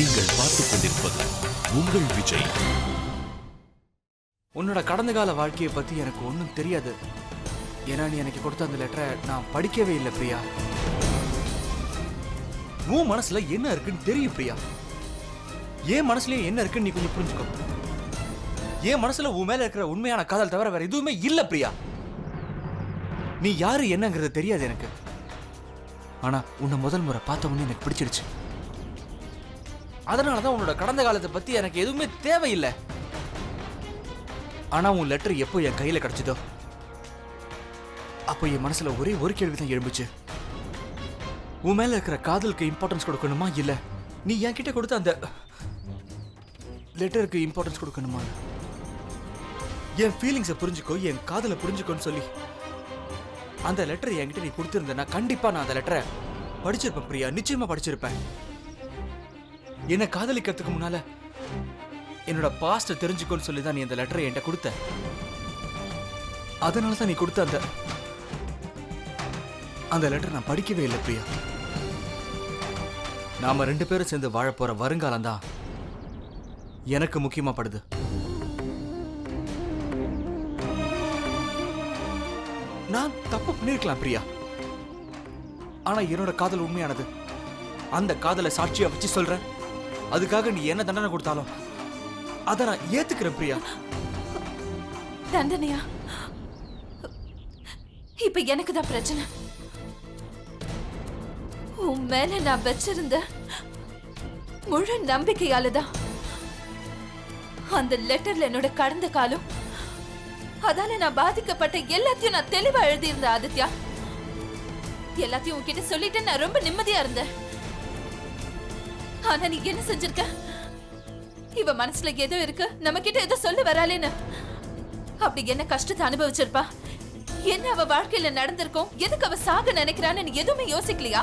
நீங்கள் பார்த்துக் கொண்டிருப்பது உங்கள் விஜய். உன்னோட கடந்த கால வாழ்க்கையை பத்தி எனக்கு ஒன்றும் தெரியாது. ஏன்னா நீ எனக்கு கொடுத்த அந்த லெட்டரை நான் படிக்கவே இல்லை பிரியா. உன் மனசுல என்ன இருக்குன்னு தெரியும் பிரியா. என் மனசுலயே என்ன இருக்குன்னு நீ கொஞ்சம் புரிஞ்சுக்கோ. என் மனசுல உன் மேல இருக்கிற உண்மையான காதல் தவிர வேற எதுவுமே இல்ல பிரியா. நீ யாரு என்னங்கிறது தெரியாது எனக்கு. ஆனா உன்னை முதல் முறை பார்த்த உடனே எனக்கு பிடிச்சிருச்சு. அதனாலதான் உன்னோட கடந்த காலத்தை பத்தி எனக்கு எதுவுமே தேவையில்லை. ஆனா உன் லெட்டர் எப்போ என் கையில கிடைச்சதோ அப்போ என் மனசுல ஒரே ஒரு கேள்விதான் எழும்புச்சு. உன் மேல இருக்கிற காதலுக்கு இம்பார்ட்டன்ஸ் கொடுக்கணுமா இல்ல நீ என்கிட்ட கொடுத்த அந்த லெட்டருக்கு இம்பார்ட்டன்ஸ் கொடுக்கணுமா? என் ஃபீலிங்ஸை புரிஞ்சுக்கோ, என் காதலை புரிஞ்சுக்கோன்னு சொல்லி அந்த லெட்டர் என்கிட்ட நீ கொடுத்திருந்தேன்னா கண்டிப்பா நான் அந்த லெட்டரை படிச்சிருப்பேன் பிரியா. நிச்சயமா படிச்சிருப்பேன். என்ன காதலிக்கிறதுக்கு முன்னால என்னோட பாஸ்ட தெரிஞ்சுக்கோன்னு சொல்லி தான் நீ அந்த லெட்டரை என்கிட்ட கொடுத்த. அதனால தான் நீ கொடுத்த அந்த லெட்டர் நான் படிக்கவே இல்லை பிரியா. நாம ரெண்டு பேரும் சேர்ந்து வாழ போற வருங்காலம் தான் எனக்கு முக்கியமா படுது. நான் தப்பு பண்ணிருக்கலாம் பிரியா. ஆனா என்னோட காதல் உண்மையானது. அந்த காதலை சாட்சியா வச்சு சொல்றேன். அதுக்காக நீ என்ன தண்டனை கொடுத்தாலும் அத நான் ஏத்துக்கிறேன் பிரியா. தண்டனையா? இப்ப எனக்கு தான் பிரச்சனை. உன் மேல நான் வச்சிருந்த முழு நம்பிக்கையாலதான் அந்த லெட்டர்ல என்னோட கடந்த காலம், அதால நான் பாதிக்கப்பட்ட எல்லாத்தையும் நான் தெளிவா எழுதியிருந்தேன் ஆதித்யா. எல்லாத்தையும் உன்கிட்ட சொல்லிட்டு நான் ரொம்ப நிம்மதியா இருந்தேன். ஆனா நீ என்ன செஞ்சிருக்க? இவ மனசுல ஏதோ இருக்கு, நம்ம கிட்ட ஏதோ சொல்ல வராளேன்னு அப்படி என்ன கஷ்டத்தை அனுபவிச்சிருப்பா, என்ன அவ வாழ்க்கையில நடந்திருக்கும், எதுக்கு அவ சாக நினைக்கிறான்னு நீ எதுவுமே யோசிக்கலையா?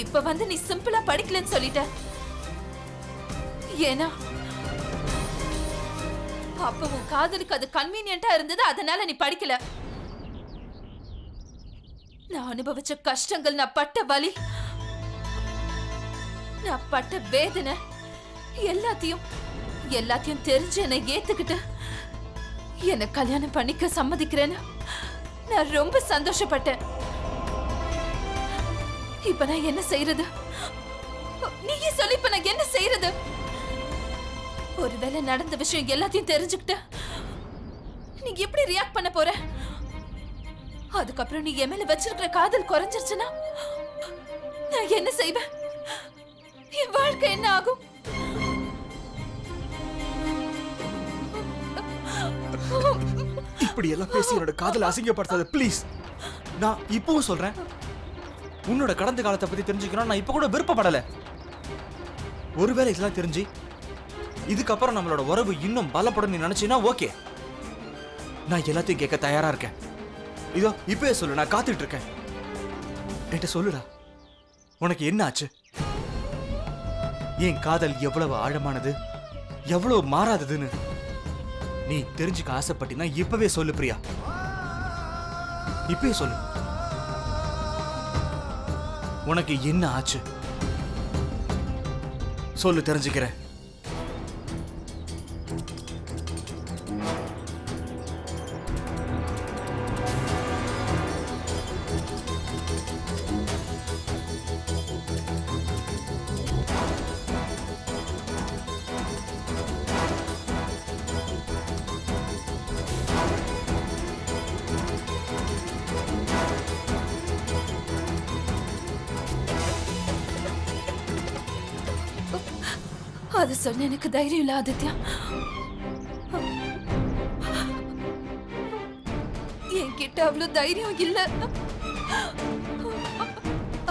இப்ப வந்து நீ சிம்பிளா படிக்கலன்னு சொல்லிட்ட. ஏன்னா அப்ப உன் காதலுக்கு அது கன்வீனியன்ட்டா இருந்தது, அதனால நீ படிக்கல. நான் அனுபவிச்ச கஷ்டங்கள், நான் பட்ட வலி, நான் பட்ட வேதனை எல்லாத்தையும் தெரிஞ்சு என்னை ஏத்துக்கிட்டு என்ன கல்யாணம் பண்ணிக்க சம்மதிக்கிறேன்னு நான் ரொம்ப சந்தோஷப்பட்டேன். இப்ப நான் என்ன செய்யறது? நீயே சொல்லி இப்ப நான் என்ன செய்யறது? ஒருவேளை நடந்த விஷயம் எல்லாத்தையும் தெரிஞ்சுக்கிட்ட நீ எப்படி ரியாக்ட் பண்ண போற? அதுக்கப்புறம் நீ என் மேல வச்சிருக்கிற காதல் குறைஞ்சிருச்சுன்னா நான் என்ன செய்வேன்? என் வாழ்க்கை என்ன ஆகும்? இப்படி எல்லாம் பேசி என்னோட காதலை அசிங்கப்படுத்தாத ப்ளீஸ். நான் இப்பவும் சொல்றேன், உன்னோட கடந்த காலத்தை பத்தி தெரிஞ்சுக்கணும் நான் இப்ப கூட விருப்பப்படல. ஒருவேளை இதெல்லாம் தெரிஞ்சு இதுக்கப்புறம் நம்மளோட உறவு இன்னும் பலப்படும் நீ நினைச்சீன்னா ஓகே, நான் எல்லாத்தையும் கேட்க தயாரா இருக்கேன். இதோ இப்பவே சொல்லு, நான் காத்துட்டு இருக்கேன். என்கிட்ட சொல்லுடா, உனக்கு என்ன ஆச்சு? என் காதல் எவ்வளவு ஆழமானது, எவ்வளவு மாறாததுன்னு நீ தெரிஞ்சுக்க ஆசைப்பட்டினா இப்பவே சொல்லு பிரியா. இப்பவே சொல்லு, உனக்கு என்ன ஆச்சு சொல்லு, தெரிஞ்சுக்கிறேன். அது சொன்ன எனக்கு தைரியம் இல்ல ஆதித்யா. என்கிட்ட அவ்வளவு தைரியம் இல்ல.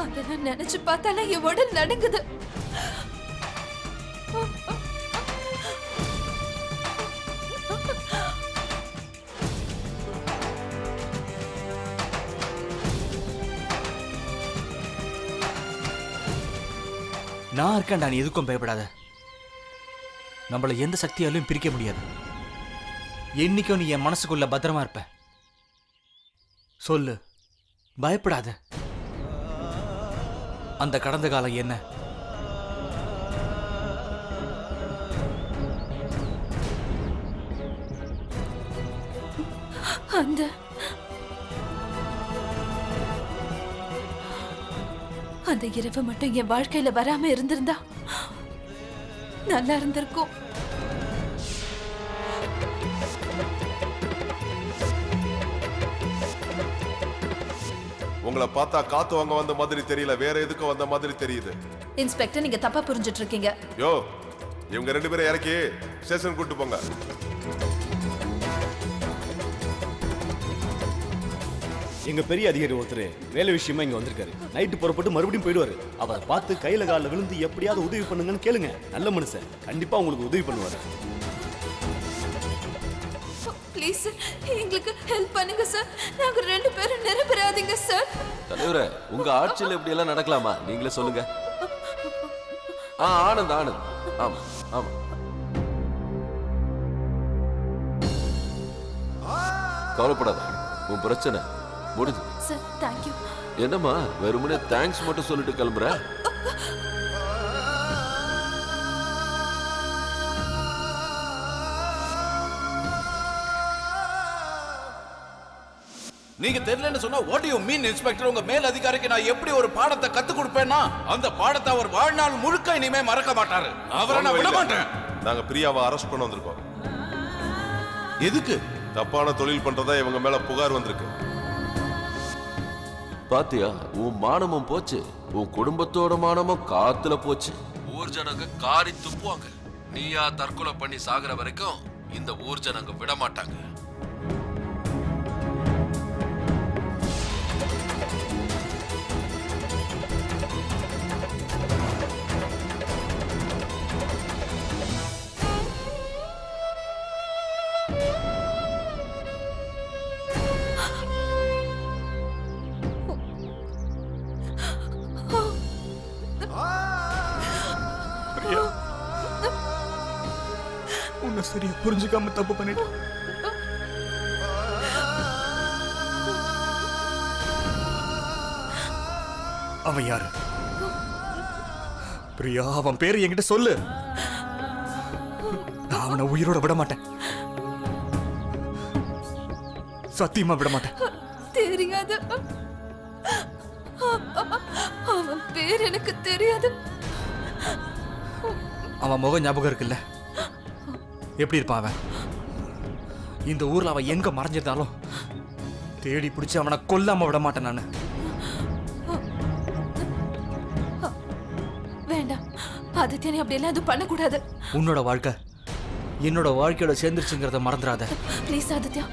அத நான் நினைச்சு பார்த்தாலே என் உடல் நடுங்குது. நான் இருக்கேன்டா, நீ எதுக்கும் பயப்படாத. நம்மள எந்த சக்தியாலும் பிரிக்க முடியாது. என்னைக்கும் நீ என் மனசுக்குள்ள பத்திரமா இருப்ப. சொல்லு, பயப்படாத. அந்த கடந்த காலம் என்ன, அந்த இரவு மட்டும் என் வாழ்க்கையில வராம இருந்திருந்தா நல்லா இருந்திருக்கும். உங்களை பார்த்தா காத்து வாங்க வந்த மாதிரி தெரியல, வேற எதுக்கு வந்த மாதிரி தெரியுது. இன்ஸ்பெக்டர், நீங்க தப்பா புரிஞ்சிட்டு இருக்கீங்க. யோ, இவங்க 2 பேரும் இறக்கி ஸ்டேஷன் கூட்டு போங்க. எங்க பெரிய அதிகாரி ஒருத்தர் வேலை விஷயமா இங்க வந்திருக்காரு. நைட்டு புறப்பட்டு மறுபடியும் போயிடுவாரு. அவரை பார்த்து கையில காலில் விழுந்து எப்படியாவது உதவி பண்ணுங்கன்னு கேளுங்க. நல்ல மனுஷன், கண்டிப்பா உங்களுக்கு உதவி பண்ணுவாரு. ப்ளீஸ் எங்களுக்கு ஹெல்ப் பண்ணுங்க சார். நாங்க 2 பேரும் நிரபராதிங்க சார். தலைவரே, உங்க ஆட்சியில் இப்படி எல்லாம் நடக்கலாமா? நீங்களே சொல்லுங்க. ஆனந்த் ஆனந்த், ஆமா ஆமா. கவலைப்படாத, உன் பிரச்சனை முடிஞ்சு. Sir, thank you. என்னம்மா வெறுமனே தேங்க்ஸ் மட்டும் சொல்லிட்டு கிளம்புற? நீங்க தெரியலன்னு சொன்னா வாட் யூ மீன் இன்ஸ்பெக்டர்? உங்க மேல் அதிகாரிக்கு நான் எப்படி ஒரு பாடத்தை கத்து கொடுப்பேன்னா அந்த பாடத்தை அவர் வாழ்நாள் முழுக்க இனிமே மறக்க மாட்டாரு. அவரை நான் விட மாட்டேன். நாங்க பிரியாவை அரெஸ்ட் பண்ண வந்திருக்கோம். எதுக்கு? தப்பான தொழில் பண்றதா இவங்க மேல புகார் வந்திருக்கு. பாத்தியா, உன் மானமும் போச்சு, உன் குடும்பத்தோட மானமும் காத்துல போச்சு. ஊர் ஜனங்க காரி துப்புவாங்க. நீயா தற்கொலை பண்ணி சாகுற வரைக்கும் இந்த ஊர் ஜனங்க விட மாட்டாங்க. உன்னை சரியா புரிஞ்சுக்காம தப்பு பண்ணிட்டு அவன் யாரு? பிரியா, அவன் பேரு என்கிட்ட சொல்லு. நான் அவனை உயிரோட விட மாட்டேன். சத்தியமா விட மாட்டேன். தெரியாது. அவன் பேர் எனக்கு தெரியாது. அவன் முகம் ஞாபகம் இருக்குல்ல? எப்படி இருப்பான் அவன்? இந்த ஊர்ல அவன் எங்க மறைஞ்சிருந்தாலும் தேடி பிடிச்சு அவனை கொல்லாம விட மாட்டேன் நானு. வேண்டாம் ஆதித்யா, நீ அப்படி எல்லாம் எதுவும் பண்ணக்கூடாது. உன்னோட வாழ்க்கை என்னோட வாழ்க்கையோட சேர்ந்துருச்சுங்கிறத மறந்துடாத. ப்ளீஸ் ஆதித்யா,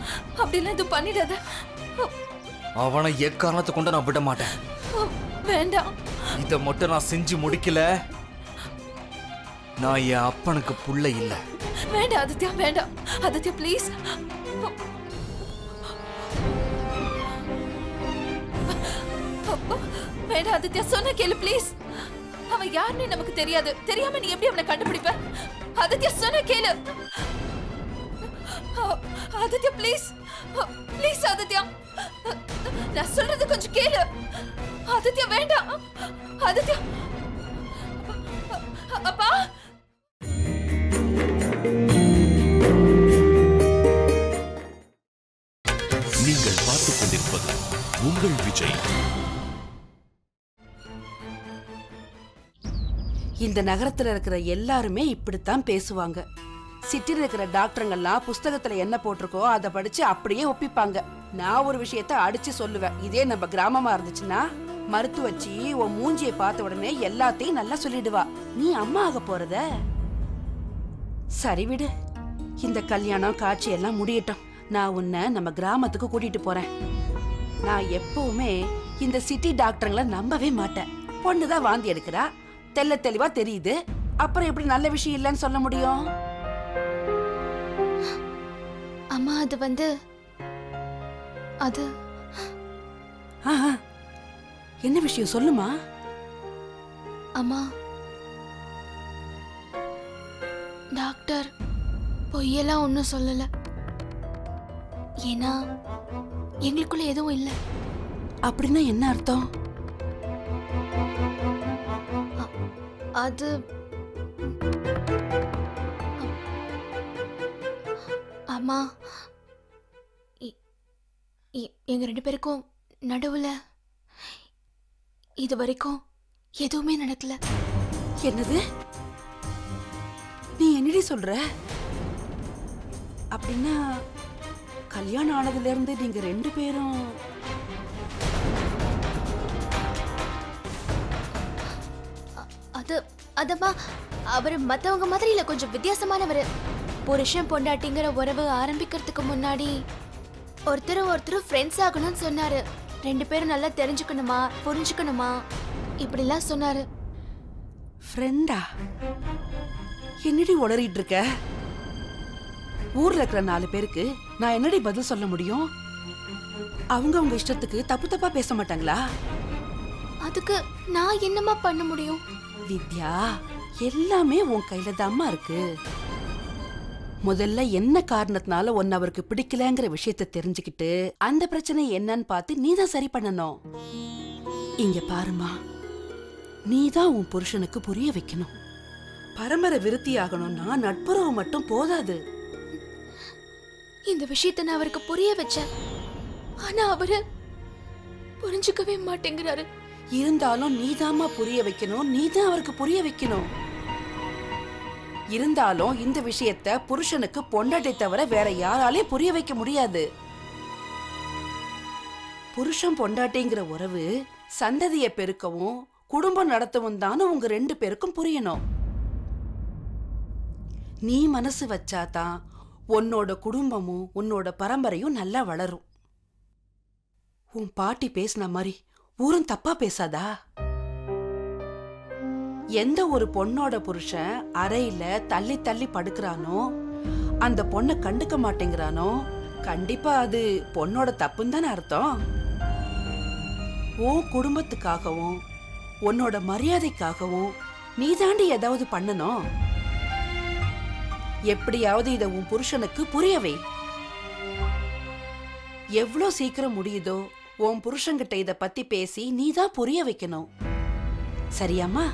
அப்படி எல்லாம் எதுவும் பண்ணிடாத. அவனை எக்காரணத்தை கொண்டு நான் விட மாட்டேன். வேண்டாம். இதை மட்டும் நான் செஞ்சு முடிக்கல, நான் என் அப்பனுக்கு புள்ள இல்ல. வேண்டாம் ஆதித்யா, வேண்டாம் ஆதித்யா, ப்ளீஸ். வேண்டாம் ஆதித்யா, சொன்ன கேளு ப்ளீஸ். அவன் யாருன்னு நமக்கு தெரியாது. தெரியாம நீ எப்படி அவனை கண்டுபிடிப்ப? ஆதித்யா, சொன்ன கேளு. ஆதித்யா, ப்ளீஸ் ப்ளீஸ் ஆதித்யா, நான் சொல்றது கொஞ்சம் கேளு. ஆதித்யா, வேண்டாம் ஆதித்யா. அப்பா, நீங்கள் பார்த்துக் கொண்டிருப்பது உங்கள் விஜய். இந்த நகரத்துல இருக்கிற எல்லாருமே இப்படித்தான் பேசுவாங்க. சிட்டில இருக்கிற டாக்டருங்கெல்லாம் புஸ்தகத்துல என்ன போட்டிருக்கோ அதை படிச்சு அப்படியே ஒப்பிப்பாங்க. நான் ஒரு விஷயத்த அடிச்சு சொல்லுவேன். இதே நம்ம கிராமமா இருந்துச்சுன்னா மருத்துவச்சி உன் மூஞ்சியை பார்த்த உடனே எல்லாத்தையும் நல்லா சொல்லிடுவா. நீ அம்மா ஆக போறத. சரி விடு, இந்த கல்யாணம் காட்சி எல்லாம் முடியட்டும். நான் உன்னை நம்ம கிராமத்துக்கு கூட்டிட்டு போறேன். நான் எப்பவுமே இந்த சிட்டி டாக்டருங்களை நம்பவே மாட்டேன். பொண்ணுதான் வாந்தி எடுக்கிறா, தெல்ல தெளிவா தெரியுது. அப்புறம் எப்படி நல்ல விஷயம் இல்லைன்னு சொல்ல முடியும்? அம்மா, அது என்ன விஷயம் சொல்லுமா? அம்மா, டாக்டர் பொய்யெல்லாம் ஒன்றும் சொல்லல. ஏன்னா எங்களுக்குள்ள எதுவும் இல்லை. அப்படின்னா என்ன அர்த்தம்? அது அம்மா, எங்க 2 பேருக்கும் நடுவுல இது வரைக்கும் எதுவுமே நடக்கல. என்னது? நீ என்னடி சொல்ற? அப்படின்னா கல்யாணம் ஆனதுல இருந்து நீங்க 2 பேரும் அதம்மா அவர் மத்தவங்க மாதிரி இல்ல, கொஞ்சம் வித்தியாசமானவர். புருஷன் பொண்டாட்டிங்கிற உறவு ஆரம்பிக்கிறதுக்கு முன்னாடி ஒருத்தர் ஃப்ரெண்ட்ஸ் ஆகணும்னு சொன்னாரு. 2 பேரும் நல்லா தெரிஞ்சுக்கணுமா, புரிஞ்சுக்கணுமா, இப்படிலாம் சொன்னாரு. ஃப்ரெண்டா? என்னடி உளறிட்டு இருக்க? ஊர்ல இருக்கிற 4 பேருக்கு நான் என்னடி பதில் சொல்ல முடியும்? அவங்க இஷ்டத்துக்கு தப்பு தப்பா பேச மாட்டாங்களா? அதுக்கு நான் என்னமா பண்ண முடியும்? வித்யா, எல்லாமே உன் கையில தாம்மா இருக்கு. முதல்ல என்ன காரணத்தினால ஒன்னு அவருக்கு பிடிக்கலங்கிற விஷயத்தை தெரிஞ்சுக்கிட்டு அந்த பிரச்சனை என்னன்னு பார்த்து நீதான் சரி பண்ணணும். இங்க பாருமா, நீதான் உன் புருஷனுக்கு புரிய வைக்கணும். பரம்பரை விருத்தி ஆகணும்னா நட்புறவு மட்டும் போதாது. இந்த விஷயத்தை நான் அவருக்கு புரிய வச்சேன், ஆனா அவரு புரிஞ்சுக்கவே மாட்டேங்கிறாரு. இருந்தாலும் நீதாம்மா புரிய வைக்கணும், நீதான் அவருக்கு புரிய வைக்கணும். இருந்தாலும் இந்த விஷயத்தை புருஷனுக்கு பொண்டாட்டி தவிர வேற யாராலையும் புரிய வைக்க முடியாது. புருஷன் பொண்டாட்டிங்கிற உறவு சந்ததியை பெருக்கவும் குடும்பம் நடத்தவும் தானே உங்க 2 பேருக்கும் புரியணும். நீ மனசு வச்சாதான் உன்னோட குடும்பமும் உன்னோட பரம்பரையும் நல்லா வளரும். உன் பாட்டி பேசின மாதிரி ஊரும் தப்பா பேசாதா? எந்த ஒரு பொண்ணோட புருஷன் அறையில தள்ளி தள்ளி படுக்கிறானோ, அந்த பொண்ணை கண்டுக்க மாட்டேங்கிறானோ, கண்டிப்பா அது பொண்ணோட தப்புன்னு தானே அர்த்தம். உன் குடும்பத்துக்காகவும் உன்னோட மரியாதைக்காகவும் நீ தாண்டி ஏதாவது பண்ணணும். எப்படியாவது இத உன் புருஷனுக்கு புரியவை. எவ்வளவு சீக்கிரம் முடியுதோ உன் புருஷன்கிட்ட இத பத்தி பேசி நீதான் புரிய வைக்கணும். சரியாமா?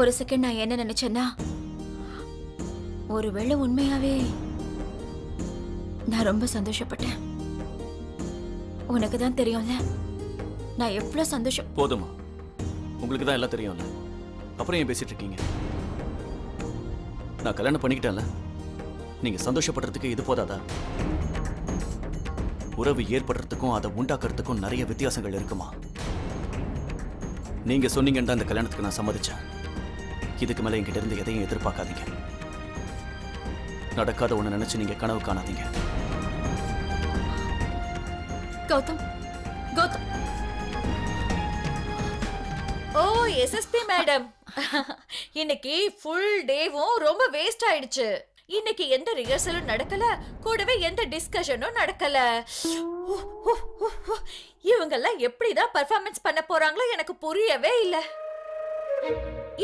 ஒரு செகண்ட் நான் என்ன நினைச்சேன்னா, ஒருவேளை உண்மையாவே நான் ரொம்ப சந்தோஷப்பட்டேன். உனக்கு தான் தெரியும்ல நான் எவ்வளவு சந்தோஷம். போதுமா? உங்களுக்கு தான் எல்லாம் தெரியும்ல, அப்புறம் ஏன் பேசிட்டு இருக்கீங்க? நான் கல்யாணம் பண்ணிக்கிட்டேன்ல, நீங்க சந்தோஷப்படுறதுக்கு இது போதாதா? உறவு ஏற்படுறதுக்கும் அதை உண்டாக்குறதுக்கும் நிறைய வித்தியாசங்கள் இருக்குமா? நீங்க சொன்னீங்கன்னு தான் இந்த கல்யாணத்துக்கு நான் சம்மதிச்சேன். இதுக்கு மேல என்கிட்ட இருந்து எதையும் எதிர்பார்க்காதீங்க. நடக்காத ஒண்ணு நினைச்சு நீங்க கனவு காணாதீங்க. கௌதம், கௌதம். ஓ எஸ்எஸ்பி மேடம், இன்னைக்கு ஃபுல் டேவும் ரொம்ப வேஸ்ட் ஆயிடுச்சு. இன்னைக்கு எந்த ரிஹர்சலும் நடக்கல, கூடவே எந்த டிஸ்கஷனும் நடக்கல. இவங்கெல்லாம் எப்படிதான் பெர்ஃபார்மன்ஸ் பண்ண போறாங்களோ எனக்கு புரியவே இல்ல.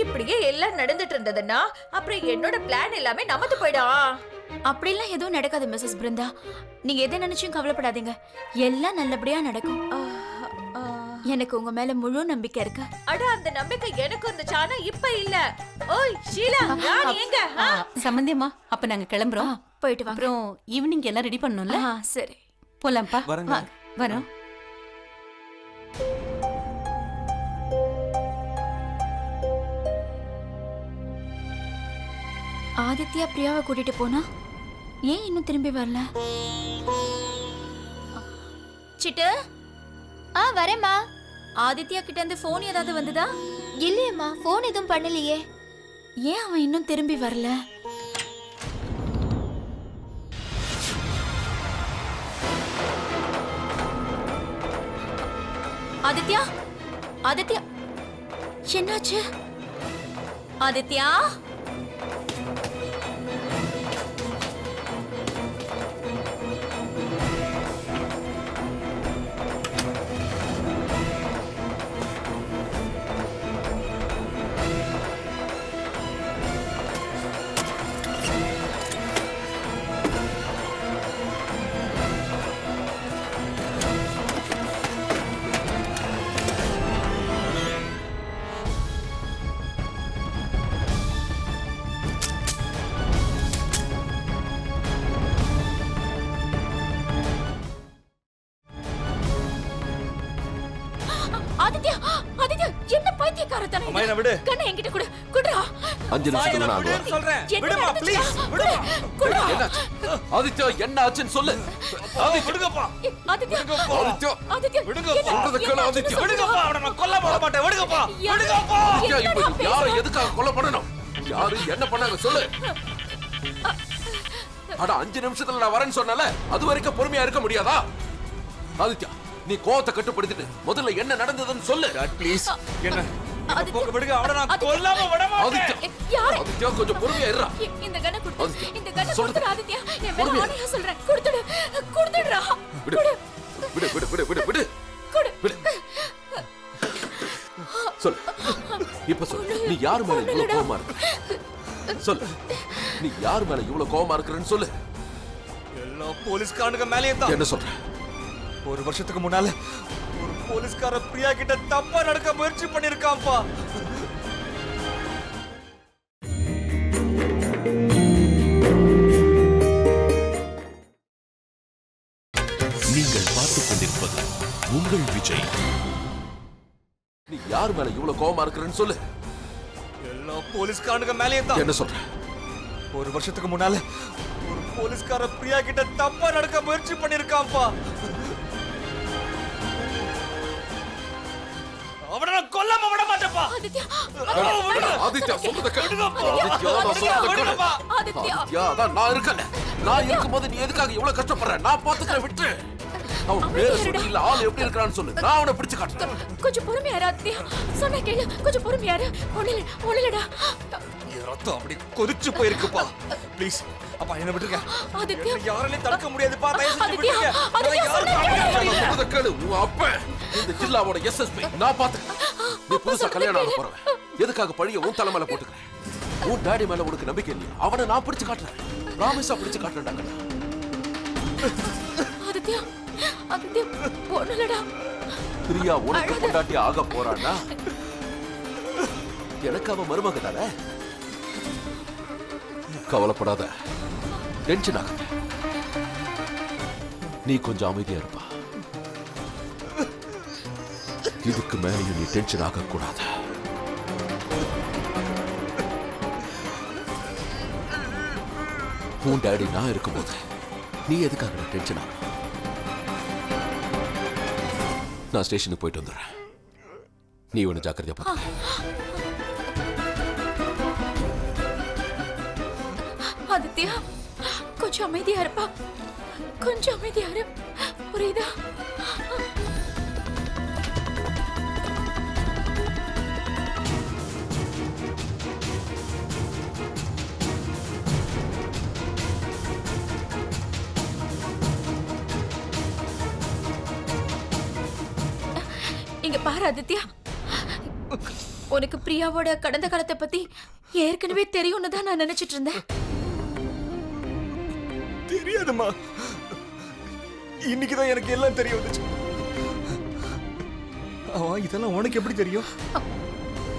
இப்படியே எல்லாம் நடந்துட்டு இருந்ததுன்னா அப்புறம் என்னோட பிளான் எல்லாமே நமந்து போயிடும். அப்படிலாம் எதுவும் நடக்காது மிஸ்ஸஸ் பிருந்தா, நீங்க எதை நினைச்சும் கவலைப்படாதீங்க, எல்லாம் நல்லபடியா நடக்கும். எனக்கு உங்க மேல முழு நம்பிக்கை இருக்கு. அட அந்த நம்பிக்கை எனக்கு இருந்துச்சு, ஆனா இப்ப இல்ல. ஓய் ஷீலா, யார் எங்க? சம்பந்தியம்மா, அப்ப நாங்க கிளம்புறோம். போயிட்டு வாங்க. அப்புறம் ஈவினிங் எல்லாம் ரெடி பண்ணணும்ல? சரி போலாம்ப்பா. வரங்க. வரோம். ஆதித்யா பிரியாவை கூட்டிட்டு போனா ஏன் இன்னும் திரும்பி வரல? சிட்டு, வரேம்மா. ஆதித்யா கிட்ட இருந்து போன் ஏதாவது வந்ததா? இல்லையம்மா, போன் எதுவும் பண்ணலையே. ஏன் அவன் இன்னும் திரும்பி வரல? ஆதித்யா, ஆதித்யா, என்னாச்சு? ஆதித்யா, ஆதித்யா ஆதித்யா என்ன பைத்தியக்காரத்தனம் அம்மா, என்னை விடு. கண்ணை என்கிட்ட கொடு குடுறா 5 நிமிஷத்துக்கு நான் விடுன்னு சொல்றேன். என்ன விடுமா, நடந்துச்சுடா? please, விடுமா. குடுறா என்னாச்சு ஆதித்யா என்ன ஆச்சுன்னு சொல்லு விடுங்கப்பா. ஆதித்யா ஆதித்யா ஆதித்யா விடுங்கப்பா. என்ன- சொல்றத கேளு, என்ன ஆதித்யா. ஆச்சுன்னு விடுங்கப்பா, அவனை நான் கொல்ல போட மாட்டேன். விடுங்கப்பா. விடுங்கப்பா. ஆதித்யா இப்போ என்னடா யாரை பேசுற? எதுக்காக கொலை பண்ணணும் யாரு என்ன பண்ணாங்க சொல்லு அட 5 நிமிஷத்துல நான் வரேன்னு சொன்னல அது வரைக்கும் பொறுமையா இருக்க முடியாதா ஆதித்யா நீ கோவத்தை கட்டுப்படுத்திட்டு முதல்ல என்ன நடந்ததுன்னு சொல்லு ப்ளீஸ் என்ன ஆதித்யா. போக விடுங்க. அவனை நான் ஆதித்யா. கொல்லாம விட மாட்டேன். ஆதித்யா யாரு ஆதித்யா கொஞ்சம் பொறுமையா இருடா இந்த கண்ணை கொடுத்து ஆதித்யா, இந்த கண்ணை சொல்றது. கொடுத்துடு ஆதித்யா என் மேல பொறுமையா. ஆணையா சொல்றேன் கொடுத்துடு கொடுத்துடுறா விடு கொடு விடு விடு விடு விடு விடு கொடு விடு சொல்லு இப்ப சொல்லு நீ யார் மேல இவ்வளவு கோவமா இருக்க சொல்லு நீ யார் மேல இவ்வளவு கோவமா இருக்கிறன்னு சொல்லு எல்லா போலீஸ்காரனுக்கு மேலேயே தான். என்ன சொல்ற ஒரு வருஷத்துக்கு முன்னால ஒரு போலீஸ்கார பிரியா கிட்ட தப்பா நடக்க முயற்சி பண்ணிருக்கான்ப்பா. நீங்கள் பார்த்துக் கொண்டிருப்பது உங்கள் விஜய். நீ யார் மேல இவ்வளவு கோவமா இருக்கிறன்னு சொல்லு எல்லா போலீஸ்காரனுக்கு மேலேயே தான். என்ன சொல்ற ஒரு வருஷத்துக்கு முன்னால ஒரு போலீஸ்கார பிரியா கிட்ட தப்பா நடக்க முயற்சி பண்ணிருக்கான்ப்பா. அவனை நான் கொல்லாம விட மாட்டேன்ப்பா. ஆதித்யா ஆதித்யா சொல்றத கேளு ஆதித்யா நான் சொல்றத கேளு ஆதித்யா ஆதித்யா அதான் நான் இருக்கல நான் இருக்கும்போது நீ எதுக்காக இவ்வளவு கஷ்டப்படுற நான் பாத்துக்கிறேன் விட்டு அவன் பேரை சொல்லி இல்ல ஆள் எப்படி இருக்கான்னு சொல்லு நான் அவனை பிடிச்சு காட்டுறேன் கொஞ்சம் பொறுமையா இரு ஆதித்யா சொன்ன கேளு கொஞ்சம் பொறுமையா இரு ஒண்ணுலடா என் ரத்தம் அப்படி கொதிச்சு போயிருக்குப்பா. ப்ளீஸ் அப்பா என்ன விட்டுருங்க. ஆதித்யா. என்னை யாராலையும் தடுக்க முடியாதுப்பா. தயவு செஞ்சு ஆதித்யா, விட்டுருங்க. ஆதித்யா, நான் யாரும் சொன்னா தடுக்க கேளு. முடியாது. சொல்றத கேளு உன் அப்பன் இந்த ஜில்லாவோட எஸ்எஸ்பி நான் பாத்துக்கிறேன் நீ புதுசா கல்யாணம் ஆக போறவன் எதுக்காக பழிய உன் தலை மேல போட்டுக்கிறேன் உன் டாடி மேல உனக்கு நம்பிக்கை இல்லையா அவனை நான் பிடிச்சு காட்டுறேன் ராமேஷா பிடிச்சு காட்டுறேன்டாங்க ஆதித்யா ஆதித்யா ஒண்ணுலடா பிரியா உனக்கு பொண்டாட்டி ஆக போறான்னா எனக்கு அவன் மருமக தானே கவலைப்படாத டென்ஷன் ஆகாத நீ கொஞ்சம் அமைதியா இருப்பா இதுக்கு மேலேயும் நீ டென்ஷன் ஆக கூடாது உன் டாடி நான் இருக்கும்போது நீ எதுக்காக டென்ஷன் ஆகணும் நான் ஸ்டேஷனுக்கு போயிட்டு வந்துடுறேன் நீ ஒன்னு ஜாக்கிரதையா பார்த்து ஆதித்யா கொஞ்சம் அமைதியா இருப்பா கொஞ்சம் அமைதியா இரு புரியுதா இங்க பாரு ஆதித்யா உனக்கு பிரியாவோட கடந்த காலத்தை பத்தி ஏற்கனவே தெரியும்னு தான் நான் நினைச்சிட்டு இருந்தேன் தெரியாதுமா இன்னைக்குதான் எனக்கு எல்லாம் தெரிய வந்துச்சு அவன் இதெல்லாம் உனக்கு எப்படி தெரியும்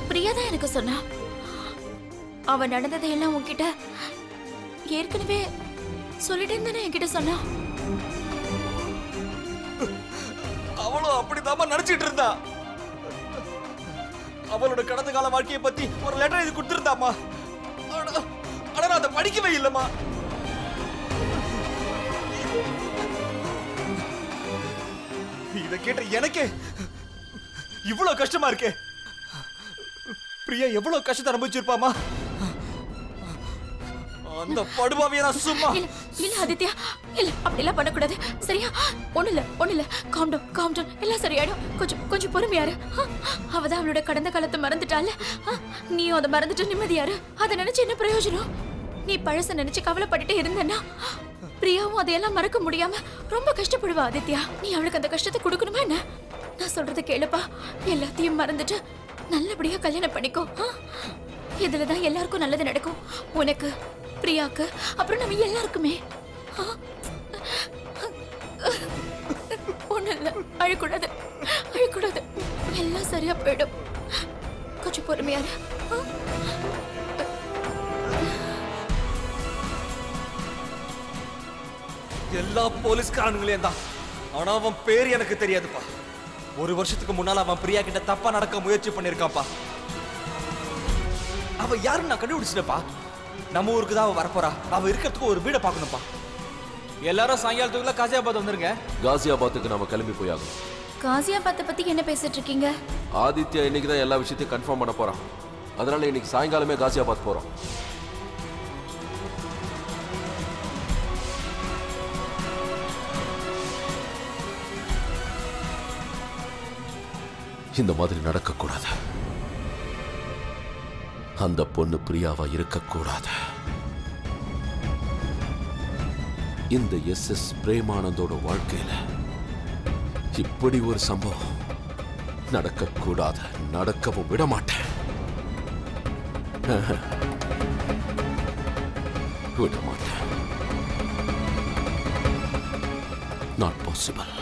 பிரியா தான் எனக்கு சொன்னா அவ நடந்ததையெல்லாம் உன்கிட்ட ஏற்கனவே சொல்லிட்டேன்னு தானே என்கிட்ட சொன்னா அவளும் அப்படிதான் நினைச்சிட்டு இருந்தா அவளோட கடந்த கால வாழ்க்கையை பத்தி ஒரு லெட்டர் எழுதி கொடுத்திருந்தாமா ஆனா நான் அதை படிக்கவே இல்லம்மா இத கேட்ட எனக்கே இவ்வளவு கஷ்டமா இருக்கே பிரியா எவ்வளவு கஷ்டத்தை அனுபவிச்சிருப்பாமா அந்த படுபாவிய நான் சும்மா இல்ல ஆதித்யா இல்ல அப்படி எல்லாம் பண்ணக்கூடாது சரியா ஒண்ணு இல்ல காம் டவுன் எல்லாம் சரியாயிடும் கொஞ்சம் பொறுமையா இரு அவதான் அவளோட கடந்த காலத்தை மறந்துட்டால நீயும் அதை மறந்துட்டு நிம்மதியாரு அதை நினைச்சு என்ன பிரயோஜனம் நீ பழச நினைச்சு கவலைப்பட்டுட்டே இருந்தேன்னா பிரியாவும் அதையெல்லாம் மறக்க முடியாம ரொம்ப கஷ்டப்படுவா ஆதித்யா நீ அவளுக்கு அந்த கஷ்டத்தை கொடுக்கணுமா என்ன நான் சொல்றதை கேளுப்பா எல்லாத்தையும் மறந்துட்டு நல்லபடியா கல்யாணம் பண்ணிக்கோ இதுலதான் எல்லாருக்கும் நல்லது நடக்கும் உனக்கு பிரியாக்கு அப்புறம் நம்ம எல்லாருக்குமே ஒண்ணு இல்ல அழக்கூடாது எல்லாம் சரியா போயிடும் கொஞ்சம் பொறுமையா இரு. எல்லா போலீஸ்காரனுங்களையும் தான் ஆனா அவன் பேர் எனக்கு தெரியாதுப்பா 1 வருஷத்துக்கு முன்னால அவன் பிரியா கிட்ட தப்பா நடக்க முயற்சி பண்ணிருக்கான்ப்பா. அவ யாருன்னு நான் கண்டுபிடிச்சிட்டப்பா. நம்ம ஊருக்கு தான் அவ வரப்போறா. அவ இருக்கிறதுக்கு ஒரு வீடை பார்க்கணும்ப்பா. எல்லாரும் சாயங்காலத்துக்குள்ள காசியாபாத் வந்துருங்க. காசியாபாத்துக்கு நாம கிளம்பி போயாகும். காசியாபாத்தை பத்தி என்ன பேசிட்டு இருக்கீங்க? ஆதித்யா இன்னைக்கு தான் எல்லா விஷயத்தையும் கன்ஃபார்ம் பண்ண போறான். அதனால இன்னைக்கு சாயங்காலமே காசியாபாத் போறோம். இந்த மாதிரி நடக்கக்கூடாது. அந்த பொண்ணு பிரியாவா இருக்கக்கூடாது. இந்த SS பிரேமானந்தோட வாழ்க்கையில இப்படி ஒரு சம்பவம் நடக்கக்கூடாது. நடக்கவும் விட மாட்டேன். விட மாட்டேன். Not possible.